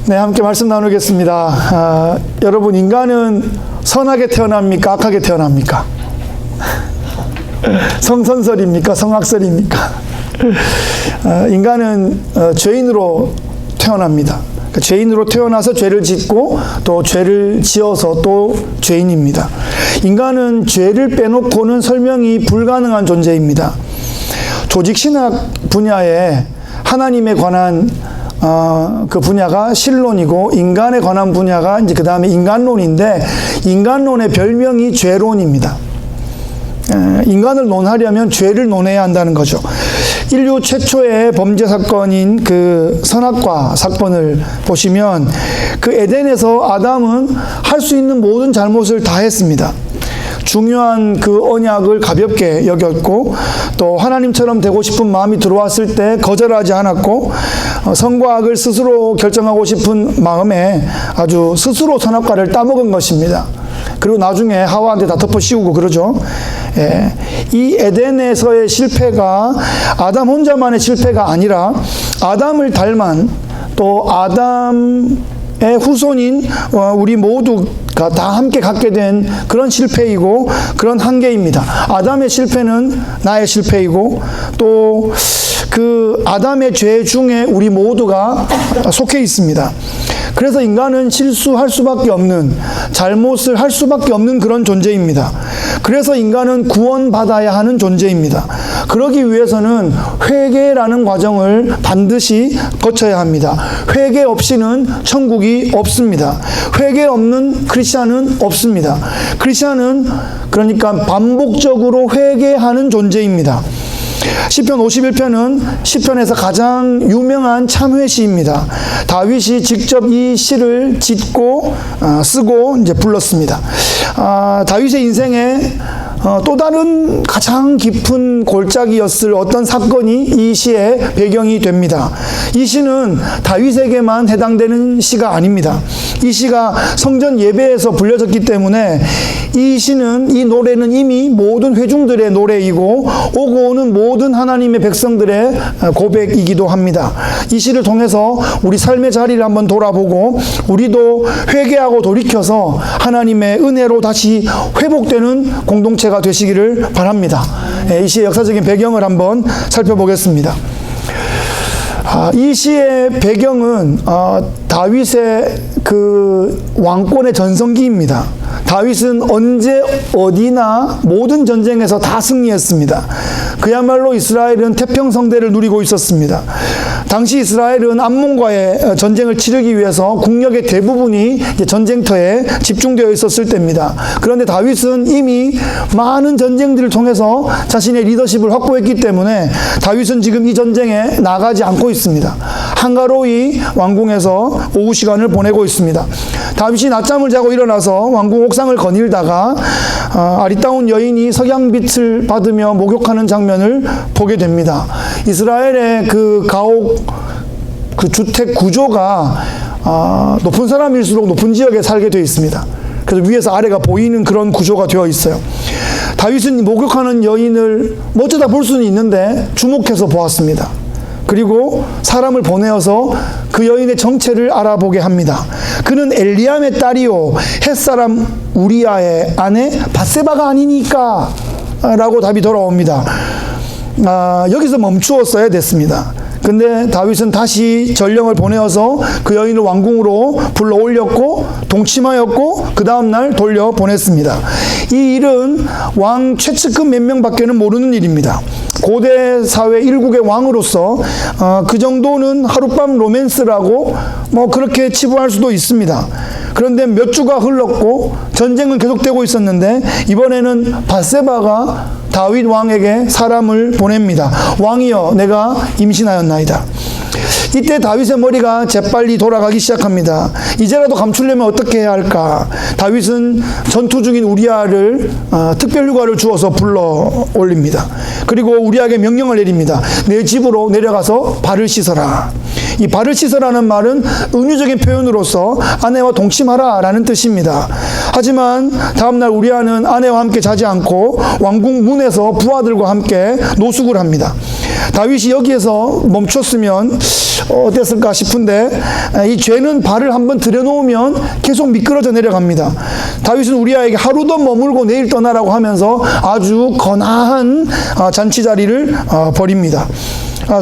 네, 함께 말씀 나누겠습니다. 여러분, 인간은 선하게 태어납니까? 악하게 태어납니까? 성선설입니까? 성악설입니까? 인간은 죄인으로 태어납니다. 죄인으로 태어나서 죄를 짓고 또 죄를 지어서 또 죄인입니다. 인간은 죄를 빼놓고는 설명이 불가능한 존재입니다. 조직신학 분야에 하나님에 관한 그 분야가 신론이고, 인간에 관한 분야가 이제 그 다음에 인간론인데, 인간론의 별명이 죄론입니다. 인간을 논하려면 죄를 논해야 한다는 거죠. 인류 최초의 범죄 사건인 그 선악과 사건을 보시면, 그 에덴에서 아담은 할 수 있는 모든 잘못을 다 했습니다. 중요한 그 언약을 가볍게 여겼고, 또 하나님처럼 되고 싶은 마음이 들어왔을 때 거절하지 않았고, 선과 악을 스스로 결정하고 싶은 마음에 아주 스스로 선악과를 따먹은 것입니다. 그리고 나중에 하와한테 다 덮어 씌우고 그러죠. 예. 이 에덴에서의 실패가 아담 혼자만의 실패가 아니라 아담을 닮은, 또 아담의 후손인 우리 모두가 다 함께 갖게 된 그런 실패이고 그런 한계입니다. 아담의 실패는 나의 실패이고, 또 그 아담의 죄 중에 우리 모두가 속해 있습니다. 그래서 인간은 실수할 수밖에 없는, 잘못을 할 수밖에 없는 그런 존재입니다. 그래서 인간은 구원받아야 하는 존재입니다. 그러기 위해서는 회개라는 과정을 반드시 거쳐야 합니다. 회개 없이는 천국이 없습니다. 회개 없는 크리스찬은 없습니다. 크리스찬은 그러니까 반복적으로 회개하는 존재입니다. 시편 51편은 시편에서 가장 유명한 참회시입니다. 다윗이 직접 이 시를 짓고 쓰고 이제 불렀습니다. 다윗의 인생에 또 다른 가장 깊은 골짜기였을 어떤 사건이 이 시의 배경이 됩니다. 이 시는 다윗에게만 해당되는 시가 아닙니다. 이 시가 성전 예배에서 불려졌기 때문에 이 노래는 이미 모든 회중들의 노래이고, 오고 오는 모든 하나님의 백성들의 고백이기도 합니다. 이 시를 통해서 우리 삶의 자리를 한번 돌아보고, 우리도 회개하고 돌이켜서 하나님의 은혜로 다시 회복되는 공동체가 되시기를 바랍니다. 이 시의 역사적인 배경을 한번 살펴보겠습니다. 이 시의 배경은 다윗의 그 왕권의 전성기입니다. 다윗은 언제 어디나 모든 전쟁에서 다 승리했습니다. 그야말로 이스라엘은 태평성대를 누리고 있었습니다. 당시 이스라엘은 암몬과의 전쟁을 치르기 위해서 국력의 대부분이 전쟁터에 집중되어 있었을 때입니다. 그런데 다윗은 이미 많은 전쟁들을 통해서 자신의 리더십을 확보했기 때문에 다윗은 지금 이 전쟁에 나가지 않고 있습니다. 한가로이 왕궁에서 오후 시간을 보내고 있습니다. 다윗이 낮잠을 자고 일어나서 왕궁 옥상을 거닐다가 아리따운 여인이 석양빛을 받으며 목욕하는 장면을 보게 됩니다. 이스라엘의 그 가옥, 그 주택 구조가 높은 사람일수록 높은 지역에 살게 되어 있습니다. 그래서 위에서 아래가 보이는 그런 구조가 되어 있어요. 다윗은 목욕하는 여인을 어쩌다 볼 수는 있는데 주목해서 보았습니다. 그리고 사람을 보내어서 그 여인의 정체를 알아보게 합니다. 그는 엘리암의 딸이요 햇사람 우리아의 아내 밧세바가 아니니까 라고 답이 돌아옵니다. 여기서 멈추었어야 됐습니다. 근데 다윗은 다시 전령을 보내어서 그 여인을 왕궁으로 불러 올렸고 동침하였고 그 다음날 돌려 보냈습니다. 이 일은 왕 최측근 몇 명밖에는 모르는 일입니다. 고대 사회 일국의 왕으로서 그 정도는 하룻밤 로맨스라고 그렇게 치부할 수도 있습니다. 그런데 몇 주가 흘렀고 전쟁은 계속되고 있었는데, 이번에는 밧세바가 다윗 왕에게 사람을 보냅니다. 왕이여, 내가 임신하였나이다. 이때 다윗의 머리가 재빨리 돌아가기 시작합니다. 이제라도 감추려면 어떻게 해야 할까? 다윗은 전투 중인 우리아를 특별휴가를 주어서 불러 올립니다. 그리고 우리아에게 명령을 내립니다. 내 집으로 내려가서 발을 씻어라. 이 발을 씻어라는 말은 은유적인 표현으로서 아내와 동침하라 라는 뜻입니다. 하지만 다음날 우리아는 아내와 함께 자지 않고 왕궁 문에서 부하들과 함께 노숙을 합니다. 다윗이 여기에서 멈췄으면 어땠을까 싶은데, 이 죄는 발을 한번 들여놓으면 계속 미끄러져 내려갑니다. 다윗은 우리아에게 하루 더 머물고 내일 떠나라고 하면서 아주 거나한 잔치 자리를 벌입니다.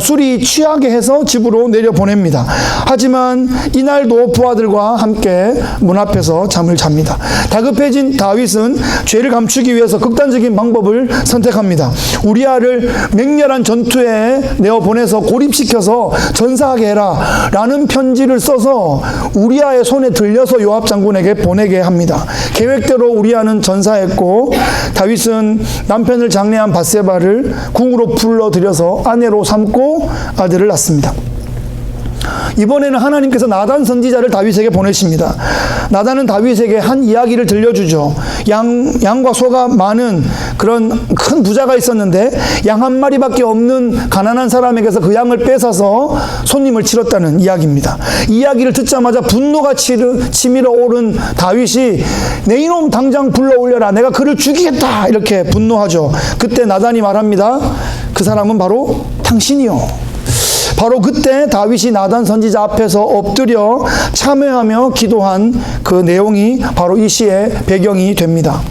술이 취하게 해서 집으로 내려보냅니다. 하지만 이날도 부하들과 함께 문 앞에서 잠을 잡니다. 다급해진 다윗은 죄를 감추기 위해서 극단적인 방법을 선택합니다. 우리아를 맹렬한 전투에 내어보내서 고립시켜서 전사하게 해라 라는 편지를 써서 우리아의 손에 들려서 요압 장군에게 보내게 합니다. 계획대로 우리아는 전사했고, 다윗은 남편을 장례한 밧세바를 궁으로 불러들여서 아내로 삼고 아들을 낳습니다. 이번에는 하나님께서 나단 선지자를 다윗에게 보내십니다. 나단은 다윗에게 한 이야기를 들려주죠. 양과 소가 많은 그런 큰 부자가 있었는데 양 한 마리밖에 없는 가난한 사람에게서 그 양을 뺏어서 손님을 치렀다는 이야기입니다. 이 이야기를 듣자마자 분노가 치밀어 오른 다윗이 내 이놈 당장 불러올려라, 내가 그를 죽이겠다, 이렇게 분노하죠. 그때 나단이 말합니다. 그 사람은 바로 당신이요. 바로 그때 다윗이 나단 선지자 앞에서 엎드려 참회하며 기도한 그 내용이 바로 이 시의 배경이 됩니다.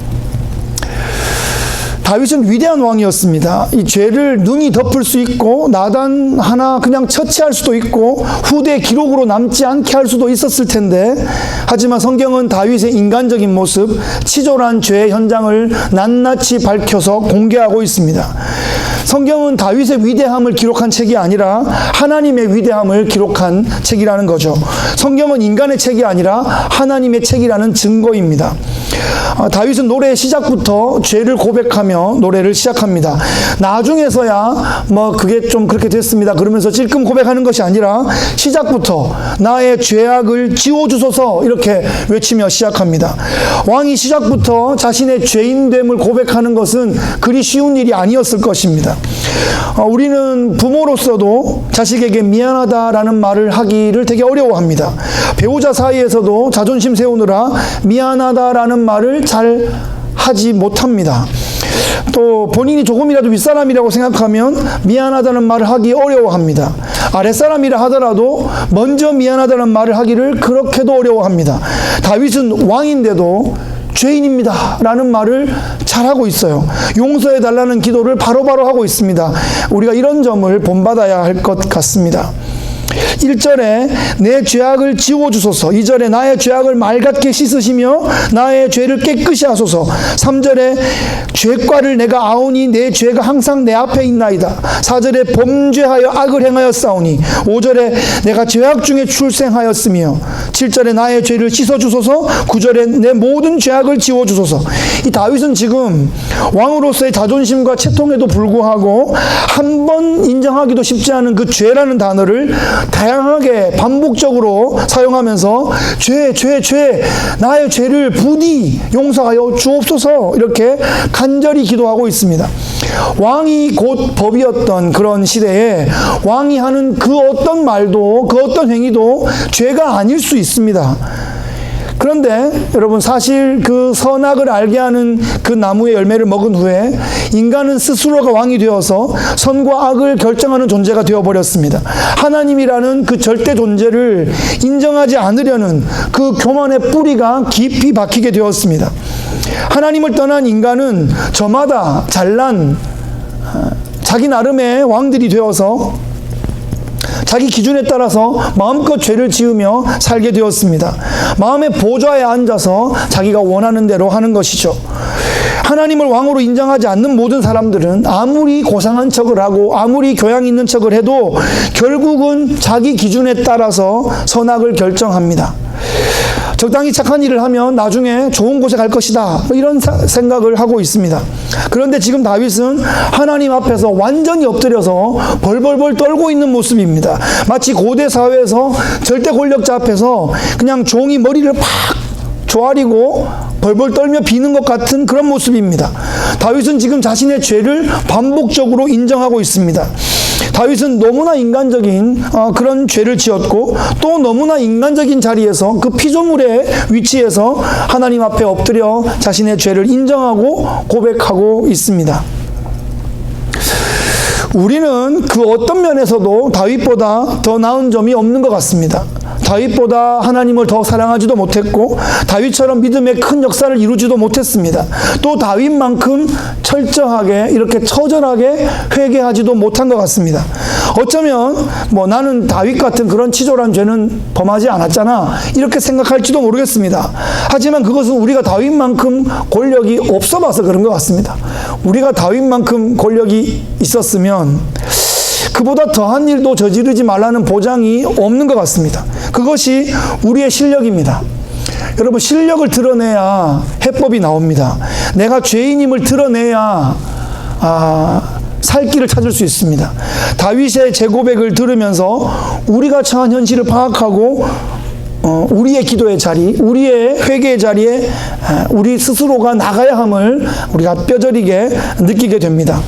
다윗은 위대한 왕이었습니다. 이 죄를 능히 덮을 수 있고 나단 하나 그냥 처치할 수도 있고 후대 기록으로 남지 않게 할 수도 있었을 텐데, 하지만 성경은 다윗의 인간적인 모습, 치졸한 죄의 현장을 낱낱이 밝혀서 공개하고 있습니다. 성경은 다윗의 위대함을 기록한 책이 아니라 하나님의 위대함을 기록한 책이라는 거죠. 성경은 인간의 책이 아니라 하나님의 책이라는 증거입니다. 다윗은 노래의 시작부터 죄를 고백하며 노래를 시작합니다. 나중에서야 그게 좀 그렇게 됐습니다 그러면서 찔끔 고백하는 것이 아니라 시작부터 나의 죄악을 지워주소서 이렇게 외치며 시작합니다. 왕이 시작부터 자신의 죄인됨을 고백하는 것은 그리 쉬운 일이 아니었을 것입니다. 우리는 부모로서도 자식에게 미안하다라는 말을 하기를 되게 어려워합니다. 배우자 사이에서도 자존심 세우느라 미안하다라는 말을 잘 하지 못합니다. 또 본인이 조금이라도 윗사람이라고 생각하면 미안하다는 말을 하기 어려워합니다. 아랫사람이라 하더라도 먼저 미안하다는 말을 하기를 그렇게도 어려워합니다. 다윗은 왕인데도 죄인입니다 라는 말을 잘하고 있어요. 용서해 달라는 기도를 바로바로 하고 있습니다. 우리가 이런 점을 본받아야 할 것 같습니다. 1절에 내 죄악을 지워주소서, 2절에 나의 죄악을 맑게 씻으시며 나의 죄를 깨끗이 하소서, 3절에 죄과를 내가 아오니 내 죄가 항상 내 앞에 있나이다, 4절에 범죄하여 악을 행하였사오니, 5절에 내가 죄악 중에 출생하였으며, 7절에 나의 죄를 씻어주소서, 9절에 내 모든 죄악을 지워주소서. 이 다윗은 지금 왕으로서의 자존심과 채통에도 불구하고 한 번 인정하기도 쉽지 않은 그 죄라는 단어를 다양하게 반복적으로 사용하면서 죄, 나의 죄를 부디 용서하여 주옵소서 이렇게 간절히 기도하고 있습니다. 왕이 곧 법이었던 그런 시대에 왕이 하는 그 어떤 말도 그 어떤 행위도 죄가 아닐 수 있습니다. 그런데 여러분, 사실 그 선악을 알게 하는 그 나무의 열매를 먹은 후에 인간은 스스로가 왕이 되어서 선과 악을 결정하는 존재가 되어버렸습니다. 하나님이라는 그 절대 존재를 인정하지 않으려는 그 교만의 뿌리가 깊이 박히게 되었습니다. 하나님을 떠난 인간은 저마다 잘난 자기 나름의 왕들이 되어서 자기 기준에 따라서 마음껏 죄를 지으며 살게 되었습니다. 마음의 보좌에 앉아서 자기가 원하는 대로 하는 것이죠. 하나님을 왕으로 인정하지 않는 모든 사람들은 아무리 고상한 척을 하고 아무리 교양 있는 척을 해도 결국은 자기 기준에 따라서 선악을 결정합니다. 적당히 착한 일을 하면 나중에 좋은 곳에 갈 것이다, 이런 생각을 하고 있습니다. 그런데 지금 다윗은 하나님 앞에서 완전히 엎드려서 벌벌벌 떨고 있는 모습입니다. 마치 고대 사회에서 절대 권력자 앞에서 그냥 종이 머리를 팍 조아리고 벌벌 떨며 비는 것 같은 그런 모습입니다. 다윗은 지금 자신의 죄를 반복적으로 인정하고 있습니다. 다윗은 너무나 인간적인 그런 죄를 지었고, 또 너무나 인간적인 자리에서 그 피조물의 위치에서 하나님 앞에 엎드려 자신의 죄를 인정하고 고백하고 있습니다. 우리는 그 어떤 면에서도 다윗보다 더 나은 점이 없는 것 같습니다. 다윗보다 하나님을 더 사랑하지도 못했고 다윗처럼 믿음의 큰 역사를 이루지도 못했습니다. 또 다윗만큼 철저하게 이렇게 처절하게 회개하지도 못한 것 같습니다. 어쩌면 나는 다윗 같은 그런 치졸한 죄는 범하지 않았잖아 이렇게 생각할지도 모르겠습니다. 하지만 그것은 우리가 다윗만큼 권력이 없어 봐서 그런 것 같습니다. 우리가 다윗만큼 권력이 있었으면 그보다 더한 일도 저지르지 말라는 보장이 없는 것 같습니다. 그것이 우리의 실력입니다. 여러분, 실력을 드러내야 해법이 나옵니다. 내가 죄인임을 드러내야 살 길을 찾을 수 있습니다. 다윗의 재고백을 들으면서 우리가 처한 현실을 파악하고 우리의 기도의 자리, 우리의 회개의 자리에 우리 스스로가 나가야 함을 우리가 뼈저리게 느끼게 됩니다.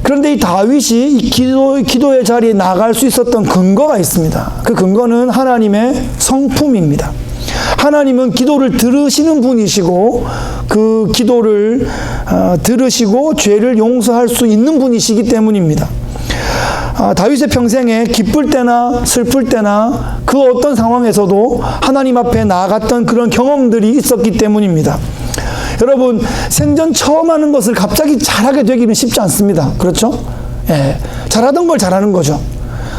그런데 이 다윗이 이 기도의 자리에 나갈 수 있었던 근거가 있습니다. 그 근거는 하나님의 성품입니다. 하나님은 기도를 들으시는 분이시고 그 기도를 들으시고 죄를 용서할 수 있는 분이시기 때문입니다. 다윗의 평생에 기쁠 때나 슬플 때나 그 어떤 상황에서도 하나님 앞에 나아갔던 그런 경험들이 있었기 때문입니다. 여러분, 생전 처음 하는 것을 갑자기 잘하게 되기는 쉽지 않습니다. 그렇죠? 예, 잘하던 걸 잘하는 거죠.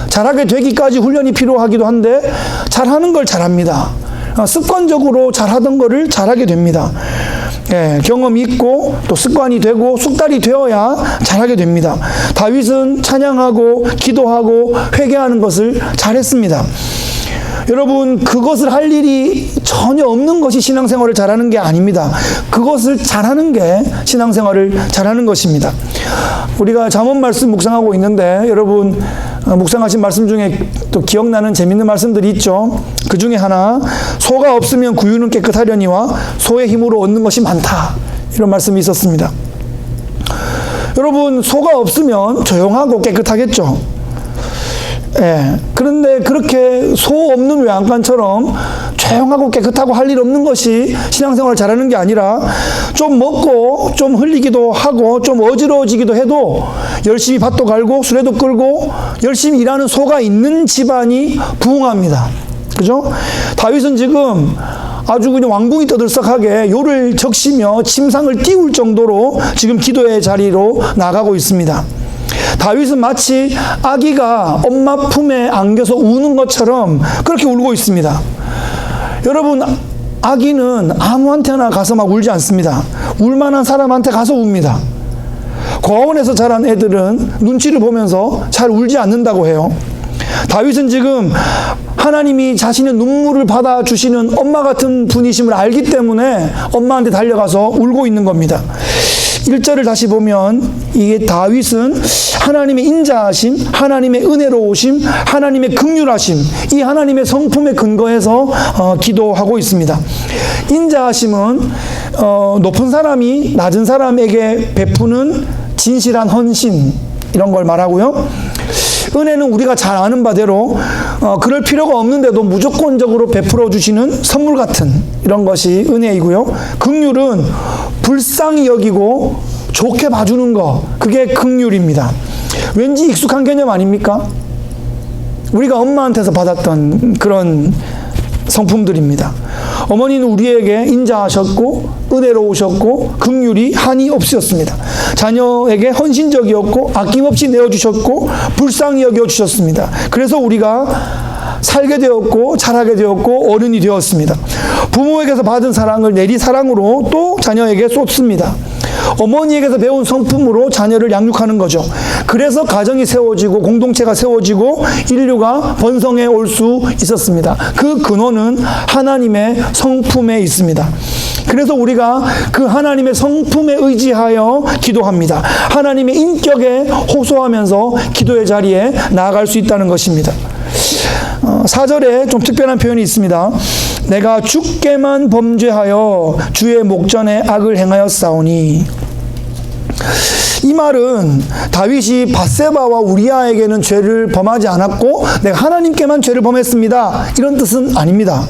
잘하게 되기까지 훈련이 필요하기도 한데 잘하는 걸 잘합니다. 습관적으로 잘하던 거를 잘하게 됩니다. 예, 경험이 있고 또 습관이 되고 숙달이 되어야 잘하게 됩니다. 다윗은 찬양하고 기도하고 회개하는 것을 잘했습니다. 여러분, 그것을 할 일이 전혀 없는 것이 신앙생활을 잘하는 게 아닙니다. 그것을 잘하는 게 신앙생활을 잘하는 것입니다. 우리가 잠언 말씀 묵상하고 있는데 여러분, 묵상하신 말씀 중에 또 기억나는 재밌는 말씀들이 있죠. 그 중에 하나, 소가 없으면 구유는 깨끗하려니와 소의 힘으로 얻는 것이 많다, 이런 말씀이 있었습니다. 여러분, 소가 없으면 조용하고 깨끗하겠죠. 예, 그런데 그렇게 소 없는 외양간처럼 조용하고 깨끗하고 할 일 없는 것이 신앙생활을 잘하는 게 아니라 좀 먹고 좀 흘리기도 하고 좀 어지러워지기도 해도 열심히 밭도 갈고 수레도 끌고 열심히 일하는 소가 있는 집안이 부흥합니다. 그죠? 다윗은 지금 아주 그냥 왕궁이 떠들썩하게 요를 적시며 침상을 띄울 정도로 지금 기도의 자리로 나가고 있습니다. 다윗은 마치 아기가 엄마 품에 안겨서 우는 것처럼 그렇게 울고 있습니다. 여러분, 아기는 아무한테나 가서 막 울지 않습니다. 울만한 사람한테 가서 웁니다. 고아원에서 자란 애들은 눈치를 보면서 잘 울지 않는다고 해요. 다윗은 지금 하나님이 자신의 눈물을 받아주시는 엄마 같은 분이심을 알기 때문에 엄마한테 달려가서 울고 있는 겁니다. 1절을 다시 보면 이게 다윗은 하나님의 인자하심, 하나님의 은혜로우심, 하나님의 긍휼하심, 이 하나님의 성품에 근거해서 기도하고 있습니다. 인자하심은 높은 사람이 낮은 사람에게 베푸는 진실한 헌신, 이런 걸 말하고요. 은혜는 우리가 잘 아는 바대로 그럴 필요가 없는데도 무조건적으로 베풀어 주시는 선물 같은 이런 것이 은혜이고요. 긍휼은 불쌍히 여기고 좋게 봐주는 거, 그게 긍휼입니다. 왠지 익숙한 개념 아닙니까? 우리가 엄마한테서 받았던 그런 성품들입니다. 어머니는 우리에게 인자하셨고 은혜로우셨고 긍휼이 한이 없으셨습니다. 자녀에게 헌신적이었고 아낌없이 내어주셨고 불쌍히 여겨주셨습니다. 그래서 우리가 살게 되었고 자라게 되었고 어른이 되었습니다. 부모에게서 받은 사랑을 내리사랑으로 또 자녀에게 쏟습니다. 어머니에게서 배운 성품으로 자녀를 양육하는 거죠. 그래서 가정이 세워지고 공동체가 세워지고 인류가 번성해 올 수 있었습니다. 그 근원은 하나님의 성품에 있습니다. 그래서 우리가 그 하나님의 성품에 의지하여 기도합니다. 하나님의 인격에 호소하면서 기도의 자리에 나아갈 수 있다는 것입니다. 4절에 좀 특별한 표현이 있습니다. 내가 주께만 범죄하여 주의 목전에 악을 행하였사오니. 이 말은 다윗이 밧세바와 우리아에게는 죄를 범하지 않았고 내가 하나님께만 죄를 범했습니다, 이런 뜻은 아닙니다.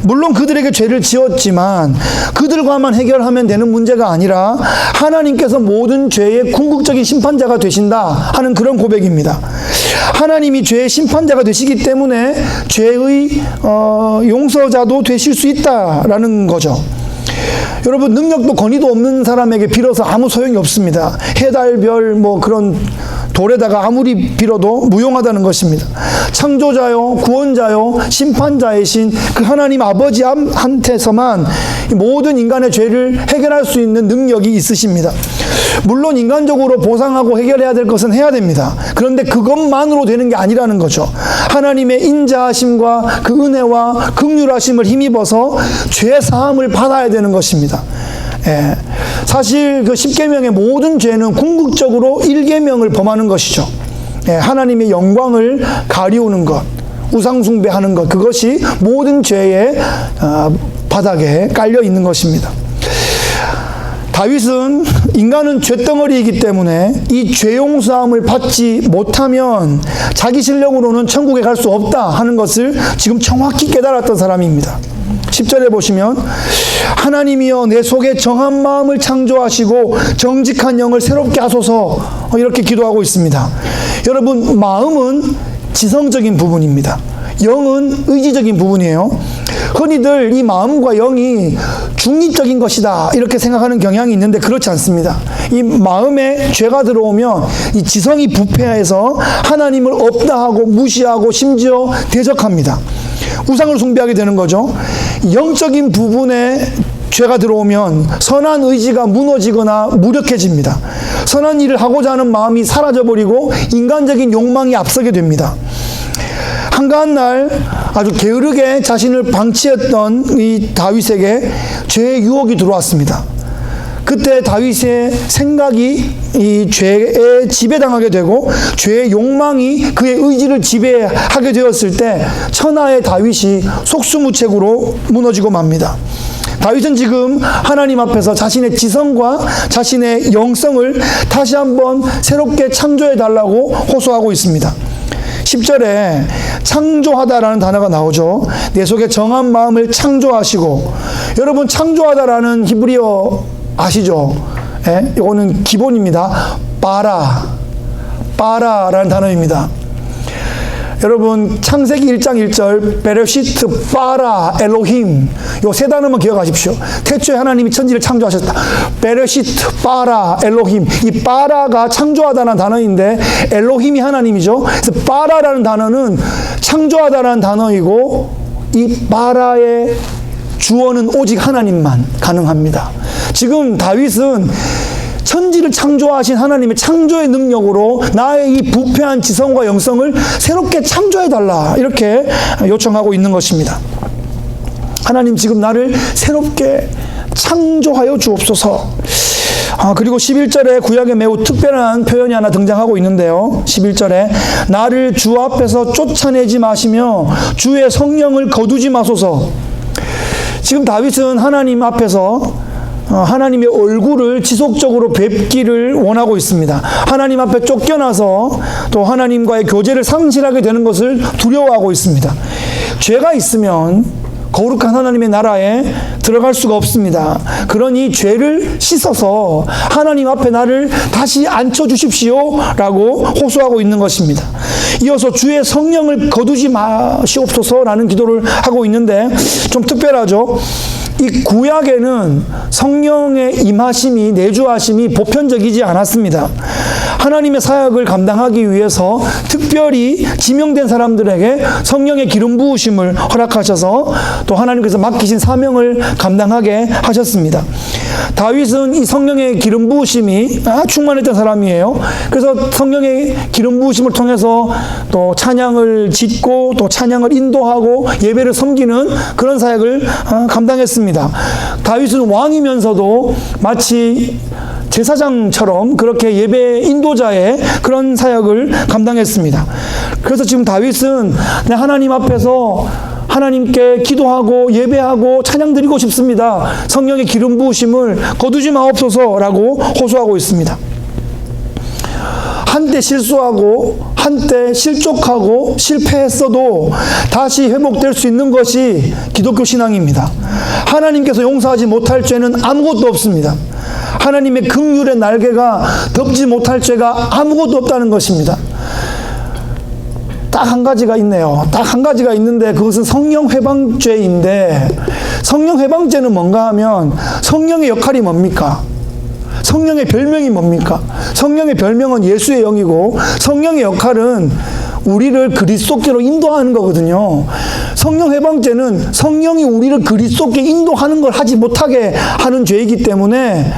물론 그들에게 죄를 지었지만 그들과만 해결하면 되는 문제가 아니라 하나님께서 모든 죄의 궁극적인 심판자가 되신다 하는 그런 고백입니다. 하나님이 죄의 심판자가 되시기 때문에 죄의 용서자도 되실 수 있다라는 거죠. 여러분, 능력도 권위도 없는 사람에게 빌어서 아무 소용이 없습니다. 해달별 그런 돌에다가 아무리 빌어도 무용하다는 것입니다. 창조자요, 구원자요, 심판자이신 그 하나님 아버지한테서만 모든 인간의 죄를 해결할 수 있는 능력이 있으십니다. 물론 인간적으로 보상하고 해결해야 될 것은 해야 됩니다. 그런데 그것만으로 되는 게 아니라는 거죠. 하나님의 인자하심과 그 은혜와 긍휼하심을 힘입어서 죄 사함을 받아야 되는 것입니다. 예. 사실 그 10계명의 모든 죄는 궁극적으로 1계명을 범하는 것이죠. 예. 하나님의 영광을 가리우는 것, 우상숭배하는 것, 그것이 모든 죄의 바닥에 깔려 있는 것입니다. 다윗은 인간은 죄덩어리이기 때문에 이 죄용서함을 받지 못하면 자기 실력으로는 천국에 갈 수 없다 하는 것을 지금 정확히 깨달았던 사람입니다. 10절에 보시면 하나님이여 내 속에 정한 마음을 창조하시고 정직한 영을 새롭게 하소서, 이렇게 기도하고 있습니다. 여러분, 마음은 지성적인 부분입니다. 영은 의지적인 부분이에요. 흔히들 이 마음과 영이 중립적인 것이다 이렇게 생각하는 경향이 있는데 그렇지 않습니다. 이 마음에 죄가 들어오면 이 지성이 부패해서 하나님을 없다 하고 무시하고 심지어 대적합니다. 우상을 숭배하게 되는 거죠. 영적인 부분에 죄가 들어오면 선한 의지가 무너지거나 무력해집니다. 선한 일을 하고자 하는 마음이 사라져버리고 인간적인 욕망이 앞서게 됩니다. 한가한 날 아주 게으르게 자신을 방치했던 이 다윗에게 죄의 유혹이 들어왔습니다. 그때 다윗의 생각이 이 죄에 지배당하게 되고 죄의 욕망이 그의 의지를 지배하게 되었을 때 천하의 다윗이 속수무책으로 무너지고 맙니다. 다윗은 지금 하나님 앞에서 자신의 지성과 자신의 영성을 다시 한번 새롭게 창조해달라고 호소하고 있습니다. 10절에 창조하다라는 단어가 나오죠. 내 속에 정한 마음을 창조하시고, 여러분 창조하다라는 히브리어 아시죠? 예? 이거는 기본입니다. 바라라는 단어입니다. 여러분 창세기 1장 1절 베레시트 바라 엘로힘, 요 세 단어만 기억하십시오. 태초에 하나님이 천지를 창조하셨다. 베레시트 바라 엘로힘, 이 바라가 창조하다라는 단어인데 엘로힘이 하나님이죠. 그래서 바라라는 단어는 창조하다라는 단어이고 이 바라의 주어는 오직 하나님만 가능합니다. 지금 다윗은 천지를 창조하신 하나님의 창조의 능력으로 나의 이 부패한 지성과 영성을 새롭게 창조해달라, 이렇게 요청하고 있는 것입니다. 하나님, 지금 나를 새롭게 창조하여 주옵소서. 그리고 11절에 구약에 매우 특별한 표현이 하나 등장하고 있는데요. 11절에 나를 주 앞에서 쫓아내지 마시며 주의 성령을 거두지 마소서. 지금 다윗은 하나님 앞에서 하나님의 얼굴을 지속적으로 뵙기를 원하고 있습니다. 하나님 앞에 쫓겨나서 또 하나님과의 교제를 상실하게 되는 것을 두려워하고 있습니다. 죄가 있으면 거룩한 하나님의 나라에 들어갈 수가 없습니다. 그러니 죄를 씻어서 하나님 앞에 나를 다시 앉혀주십시오 라고 호소하고 있는 것입니다. 이어서 주의 성령을 거두지 마시옵소서라는 기도를 하고 있는데 좀 특별하죠. 이 구약에는 성령의 임하심이, 내주하심이 보편적이지 않았습니다. 하나님의 사역을 감당하기 위해서 특별히 지명된 사람들에게 성령의 기름 부으심을 허락하셔서 또 하나님께서 맡기신 사명을 감당하게 하셨습니다. 다윗은 이 성령의 기름 부으심이 충만했던 사람이에요. 그래서 성령의 기름 부으심을 통해서 또 찬양을 짓고 또 찬양을 인도하고 예배를 섬기는 그런 사역을 감당했습니다. 다윗은 왕이면서도 마치 제사장처럼 그렇게 예배 인도자의 그런 사역을 감당했습니다. 그래서 지금 다윗은 하나님 앞에서 하나님께 기도하고 예배하고 찬양 드리고 싶습니다. 성령의 기름 부으심을 거두지 마옵소서라고 호소하고 있습니다. 한때 실수하고 한때 실족하고 실패했어도 다시 회복될 수 있는 것이 기독교 신앙입니다. 하나님께서 용서하지 못할 죄는 아무것도 없습니다. 하나님의 긍휼의 날개가 덮지 못할 죄가 아무것도 없다는 것입니다. 딱 한 가지가 있네요. 딱 한 가지가 있는데 그것은 성령 회방죄인데, 성령 회방죄는 뭔가 하면 성령의 역할이 뭡니까? 성령의 별명이 뭡니까? 성령의 별명은 예수의 영이고, 성령의 역할은 우리를 그리스도께로 인도하는 거거든요. 성령 회방죄는 성령이 우리를 그리스도께 인도하는 걸 하지 못하게 하는 죄이기 때문에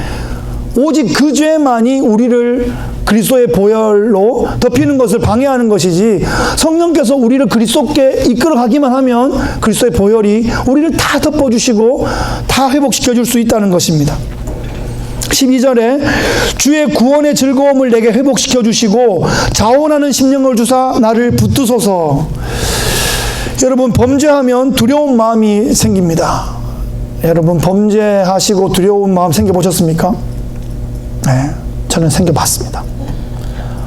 오직 그 죄만이 우리를 그리스도의 보혈로 덮이는 것을 방해하는 것이지, 성령께서 우리를 그리스도께 이끌어가기만 하면 그리스도의 보혈이 우리를 다 덮어주시고 다 회복시켜 줄 수 있다는 것입니다. 12절에 주의 구원의 즐거움을 내게 회복시켜 주시고 자원하는 심령을 주사 나를 붙드소서. 여러분, 범죄하면 두려운 마음이 생깁니다. 여러분, 범죄하시고 두려운 마음 생겨보셨습니까? 네, 저는 생겨봤습니다.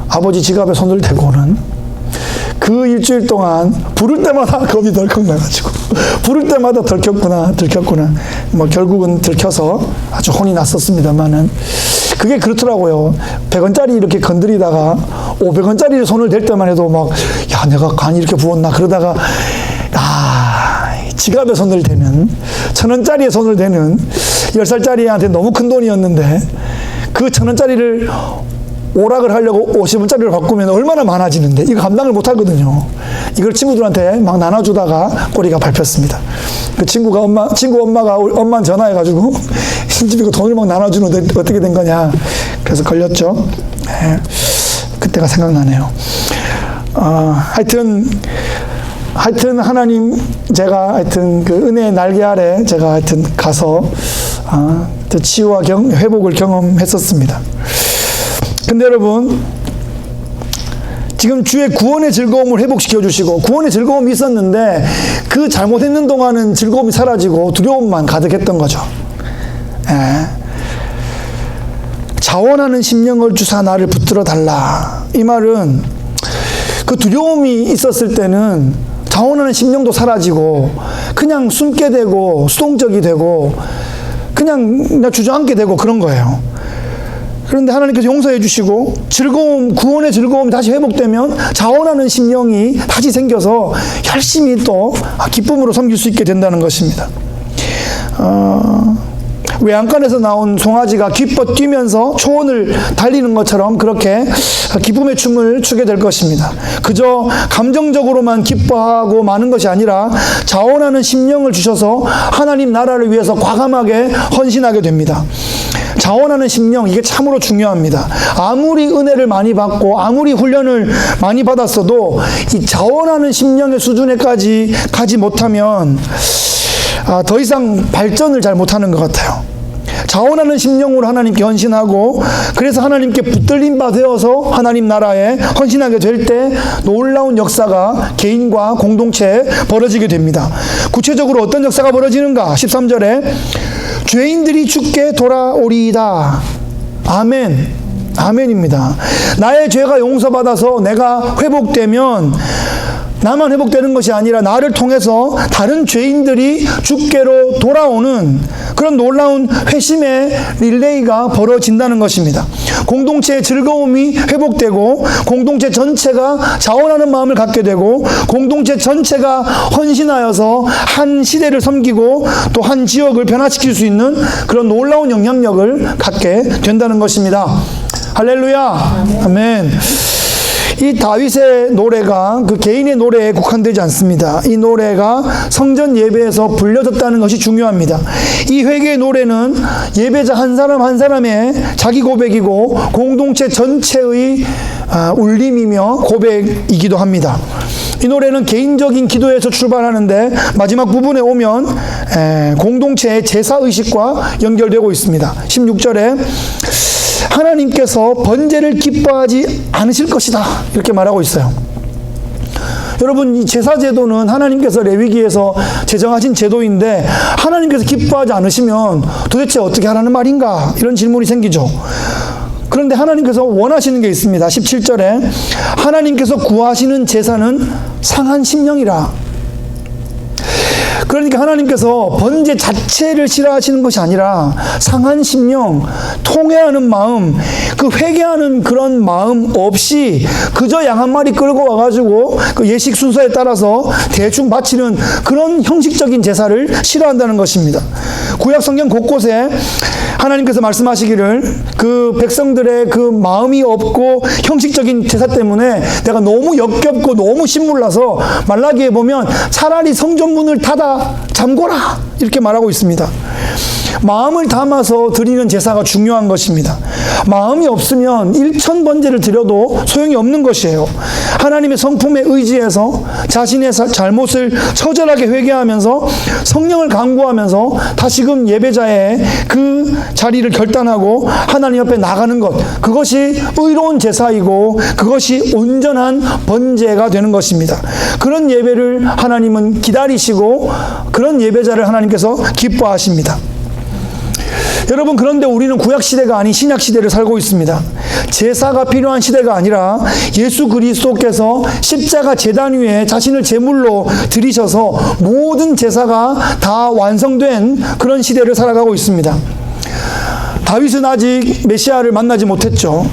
아버지 지갑에 손을 대고는 그 일주일 동안 부를 때마다 겁이 덜컥 나가지고 부를 때마다 들켰구나 뭐 결국은 들켜서 아주 혼이 났었습니다만은, 그게 그렇더라고요. 100원짜리 이렇게 건드리다가 500원짜리를 손을 댈 때만 해도 막, 야, 내가 간이 이렇게 부었나 그러다가, 지갑에 손을 대는, 1000원짜리에 손을 대는 10살짜리한테 너무 큰 돈이었는데 그 1000원짜리를 오락을 하려고 50원짜리를 바꾸면 얼마나 많아지는데 이거 감당을 못 하거든요. 이걸 친구들한테 막 나눠주다가 꼬리가 밟혔습니다. 그 친구 엄마가 엄마한테 전화해가지고 신집 이거 돈을 막 나눠주는데 어떻게 된 거냐. 그래서 걸렸죠. 네, 그때가 생각나네요. 하여튼 하나님, 제가 하여튼 그 은혜의 날개 아래 제가 하여튼 가서 치유와 회복을 경험했었습니다. 근데 여러분, 지금 주의 구원의 즐거움을 회복시켜 주시고, 구원의 즐거움이 있었는데 그 잘못했는 동안은 즐거움이 사라지고 두려움만 가득했던 거죠. 자원하는 심령을 주사 나를 붙들어 달라. 이 말은 그 두려움이 있었을 때는 자원하는 심령도 사라지고 그냥 숨게 되고 수동적이 되고 그냥 주저앉게 되고 그런 거예요. 그런데 하나님께서 용서해 주시고 구원의 즐거움이 다시 회복되면 자원하는 심령이 다시 생겨서 열심히 또 기쁨으로 섬길 수 있게 된다는 것입니다. 외양간에서 나온 송아지가 기뻐 뛰면서 초원을 달리는 것처럼 그렇게 기쁨의 춤을 추게 될 것입니다. 그저 감정적으로만 기뻐하고 마는 것이 아니라 자원하는 심령을 주셔서 하나님 나라를 위해서 과감하게 헌신하게 됩니다. 자원하는 심령, 이게 참으로 중요합니다. 아무리 은혜를 많이 받고 아무리 훈련을 많이 받았어도 이 자원하는 심령의 수준에까지 가지 못하면 더 이상 발전을 잘 못하는 것 같아요. 자원하는 심령으로 하나님께 헌신하고, 그래서 하나님께 붙들림 바 되어서 하나님 나라에 헌신하게 될 때 놀라운 역사가 개인과 공동체에 벌어지게 됩니다. 구체적으로 어떤 역사가 벌어지는가? 13절에 죄인들이 주께 돌아오리이다. 아멘. 아멘입니다. 나의 죄가 용서받아서 내가 회복되면 나만 회복되는 것이 아니라 나를 통해서 다른 죄인들이 주께로 돌아오는 그런 놀라운 회심의 릴레이가 벌어진다는 것입니다. 공동체의 즐거움이 회복되고 공동체 전체가 자원하는 마음을 갖게 되고 공동체 전체가 헌신하여서 한 시대를 섬기고 또 한 지역을 변화시킬 수 있는 그런 놀라운 영향력을 갖게 된다는 것입니다. 할렐루야. 아멘. 이 다윗의 노래가 그 개인의 노래에 국한되지 않습니다. 이 노래가 성전 예배에서 불려졌다는 것이 중요합니다. 이 회개의 노래는 예배자 한 사람 한 사람의 자기 고백이고 공동체 전체의 울림이며 고백이기도 합니다. 이 노래는 개인적인 기도에서 출발하는데 마지막 부분에 오면 공동체의 제사의식과 연결되고 있습니다. 16절에 하나님께서 번제를 기뻐하지 않으실 것이다, 이렇게 말하고 있어요. 여러분, 이 제사제도는 하나님께서 레위기에서 제정하신 제도인데 하나님께서 기뻐하지 않으시면 도대체 어떻게 하라는 말인가, 이런 질문이 생기죠. 그런데 하나님께서 원하시는 게 있습니다. 17절에 하나님께서 구하시는 제사는 상한 심령이라. 그러니까 하나님께서 번제 자체를 싫어하시는 것이 아니라 상한 심령, 통회하는 마음, 그 회개하는 그런 마음 없이 그저 양 한 마리 끌고 와가지고 그 예식 순서에 따라서 대충 바치는 그런 형식적인 제사를 싫어한다는 것입니다. 구약 성경 곳곳에 하나님께서 말씀하시기를 그 백성들의 그 마음이 없고 형식적인 제사 때문에 내가 너무 역겹고 너무 신물나서 말라기에 보면 차라리 성전문을 닫아 잠궈라 이렇게 말하고 있습니다. 마음을 담아서 드리는 제사가 중요한 것입니다. 마음이 없으면 1000번제를 드려도 소용이 없는 것이에요. 하나님의 성품에 의지해서 자신의 잘못을 처절하게 회개하면서 성령을 간구하면서 다시금 예배자의 그 자리를 결단하고 하나님 앞에 나가는 것, 그것이 의로운 제사이고 그것이 온전한 번제가 되는 것입니다. 그런 예배를 하나님은 기다리시고 그런 예배자를 하나님께서 기뻐하십니다. 여러분, 그런데 우리는 구약시대가 아닌 신약시대를 살고 있습니다. 제사가 필요한 시대가 아니라 예수 그리스도께서 십자가 제단 위에 자신을 제물로 드리셔서 모든 제사가 다 완성된 그런 시대를 살아가고 있습니다. 다윗은 아직 메시아를 만나지 못했죠.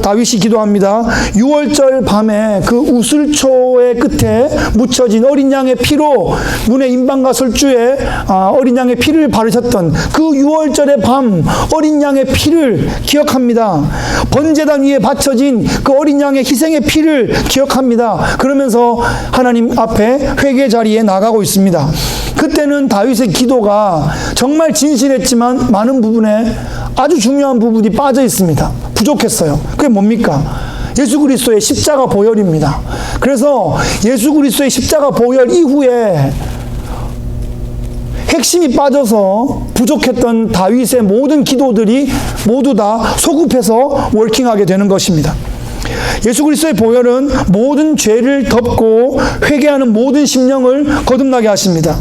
다윗이 기도합니다. 6월절 밤에 그 우슬초의 끝에 묻혀진 어린 양의 피로 문의 임방과 설주에 어린 양의 피를 바르셨던 그 6월절의 밤 어린 양의 피를 기억합니다. 번제단 위에 바쳐진 그 어린 양의 희생의 피를 기억합니다. 그러면서 하나님 앞에 회개 자리에 나가고 있습니다. 그때는 다윗의 기도가 정말 진실했지만 많은 부분에 아주 중요한 부분이 빠져 있습니다. 부족했어요. 그게 뭡니까? 예수 그리스도의 십자가 보혈입니다. 그래서 예수 그리스도의 십자가 보혈 이후에 핵심이 빠져서 부족했던 다윗의 모든 기도들이 모두 다 소급해서 워킹하게 되는 것입니다. 예수 그리스도의 보혈은 모든 죄를 덮고 회개하는 모든 심령을 거듭나게 하십니다.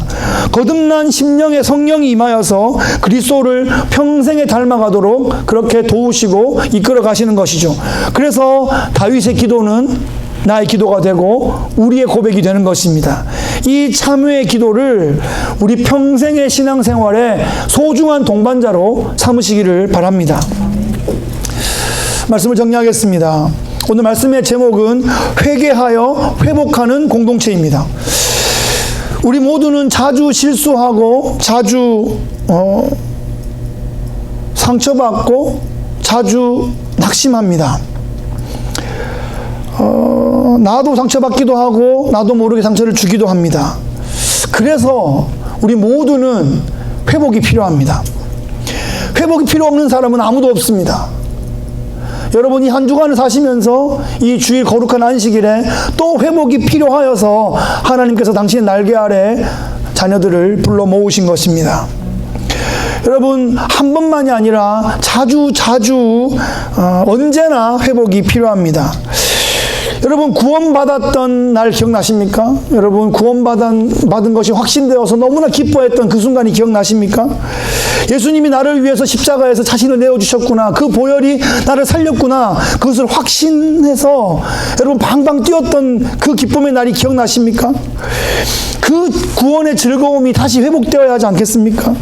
거듭난 심령에 성령이 임하여서 그리스도를 평생에 닮아가도록 그렇게 도우시고 이끌어 가시는 것이죠. 그래서 다윗의 기도는 나의 기도가 되고 우리의 고백이 되는 것입니다. 이 참회의 기도를 우리 평생의 신앙생활에 소중한 동반자로 삼으시기를 바랍니다. 말씀을 정리하겠습니다. 오늘 말씀의 제목은 회개하여 회복하는 공동체입니다. 우리 모두는 자주 실수하고 자주 상처받고 자주 낙심합니다. 나도 상처받기도 하고 나도 모르게 상처를 주기도 합니다. 그래서 우리 모두는 회복이 필요합니다. 회복이 필요 없는 사람은 아무도 없습니다. 여러분이 한 주간을 사시면서 이 주일 거룩한 안식일에 또 회복이 필요하여서 하나님께서 당신의 날개 아래 자녀들을 불러 모으신 것입니다. 여러분, 한 번만이 아니라 자주 언제나 회복이 필요합니다. 여러분, 구원받았던 날 기억나십니까? 여러분, 구원받은 것이 확신되어서 너무나 기뻐했던 그 순간이 기억나십니까? 예수님이 나를 위해서 십자가에서 자신을 내어주셨구나, 그 보혈이 나를 살렸구나, 그것을 확신해서 여러분 방방 뛰었던 그 기쁨의 날이 기억나십니까? 그 구원의 즐거움이 다시 회복되어야 하지 않겠습니까?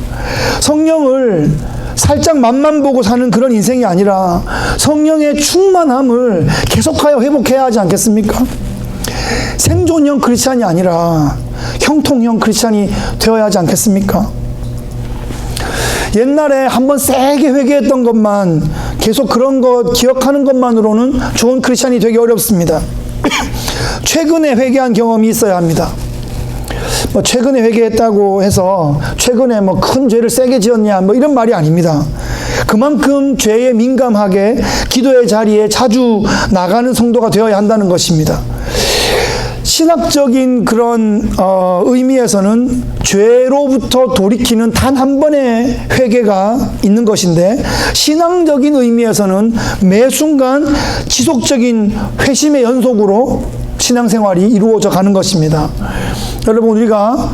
성령을 살짝 맛만 보고 사는 그런 인생이 아니라 성령의 충만함을 계속하여 회복해야 하지 않겠습니까? 생존형 크리스찬이 아니라 형통형 크리스찬이 되어야 하지 않겠습니까? 옛날에 한번 세게 회개했던 것만 계속 그런 것 기억하는 것만으로는 좋은 크리스찬이 되기 어렵습니다. 최근에 회개한 경험이 있어야 합니다. 최근에 회개했다고 해서 최근에 큰 죄를 세게 지었냐 이런 말이 아닙니다. 그만큼 죄에 민감하게 기도의 자리에 자주 나가는 성도가 되어야 한다는 것입니다. 신학적인 그런 의미에서는 죄로부터 돌이키는 단 한 번의 회개가 있는 것인데, 신앙적인 의미에서는 매 순간 지속적인 회심의 연속으로 신앙생활이 이루어져 가는 것입니다. 여러분, 우리가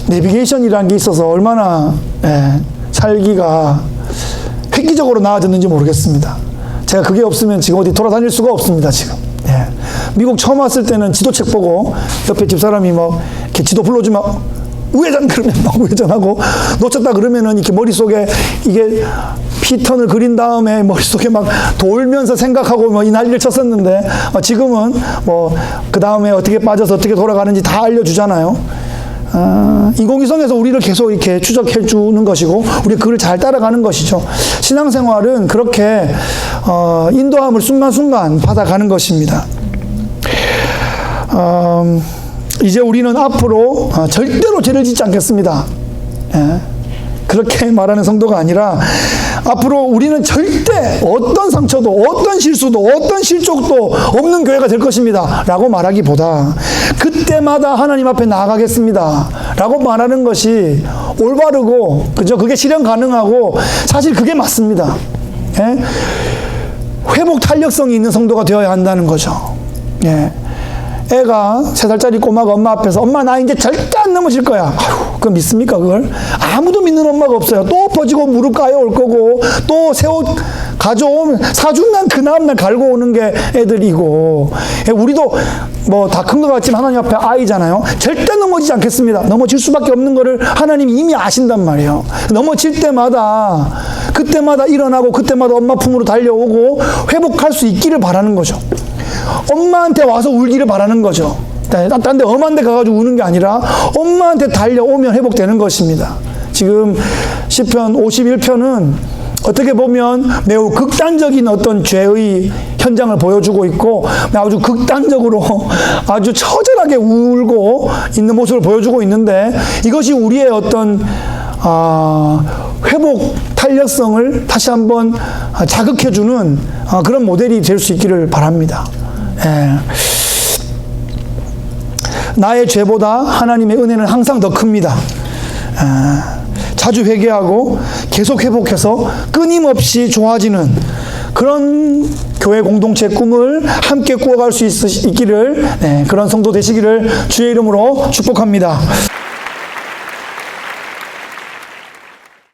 내비게이션이라는 게 있어서 얼마나 살기가 획기적으로 나아졌는지 모르겠습니다. 제가 그게 없으면 지금 어디 돌아다닐 수가 없습니다, 지금. 예. 미국 처음 왔을 때는 지도책 보고 옆에 집사람이 뭐 이렇게 지도 불러주면 우회전 그러면 막 우회전하고 놓쳤다 그러면은 이렇게 머릿속에 이게 피턴을 그린 다음에 머릿속에 막 돌면서 생각하고 뭐 이 난리를 쳤었는데 지금은 뭐 그 다음에 어떻게 빠져서 어떻게 돌아가는지 다 알려주잖아요. 인공위성에서 우리를 계속 이렇게 추적해 주는 것이고 우리 그걸 잘 따라가는 것이죠. 신앙생활은 그렇게 인도함을 순간순간 받아가는 것입니다. 이제 우리는 앞으로 절대로 죄를 짓지 않겠습니다. 예. 그렇게 말하는 성도가 아니라 앞으로 우리는 절대 어떤 상처도 어떤 실수도 어떤 실족도 없는 교회가 될 것입니다 라고 말하기보다 그때마다 하나님 앞에 나아가겠습니다 라고 말하는 것이 올바르고 그죠? 그게 실현 가능하고 사실 그게 맞습니다. 예? 회복 탄력성이 있는 성도가 되어야 한다는 거죠. 예. 애가 3살짜리 꼬마가 엄마 앞에서 엄마 나 이제 절대 안 넘어질 거야. 아휴, 그거 믿습니까 그걸? 아무도 믿는 엄마가 없어요. 또 퍼지고 무릎 까여 올 거고 또 새 옷 사준 난 그 다음날 갈고 오는 게 애들이고 우리도 뭐 다 큰 것 같지만 하나님 앞에 아이잖아요. 절대 넘어지지 않겠습니다. 넘어질 수밖에 없는 거를 하나님이 이미 아신단 말이에요. 넘어질 때마다 그때마다 일어나고 그때마다 엄마 품으로 달려오고 회복할 수 있기를 바라는 거죠. 엄마한테 와서 울기를 바라는 거죠. 딴 데 엄한 데 가가지고 우는 게 아니라 엄마한테 달려오면 회복되는 것입니다. 지금 시편 51편은 어떻게 보면 매우 극단적인 어떤 죄의 현장을 보여주고 있고 아주 극단적으로 아주 처절하게 울고 있는 모습을 보여주고 있는데 이것이 우리의 어떤 회복 탄력성을 다시 한번 자극해주는 그런 모델이 될 수 있기를 바랍니다. 예. 나의 죄보다 하나님의 은혜는 항상 더 큽니다. 자주 회개하고 계속 회복해서 끊임없이 좋아지는 그런 교회 공동체 꿈을 함께 꾸어갈 수 있기를 그런 성도 되시기를 주의 이름으로 축복합니다.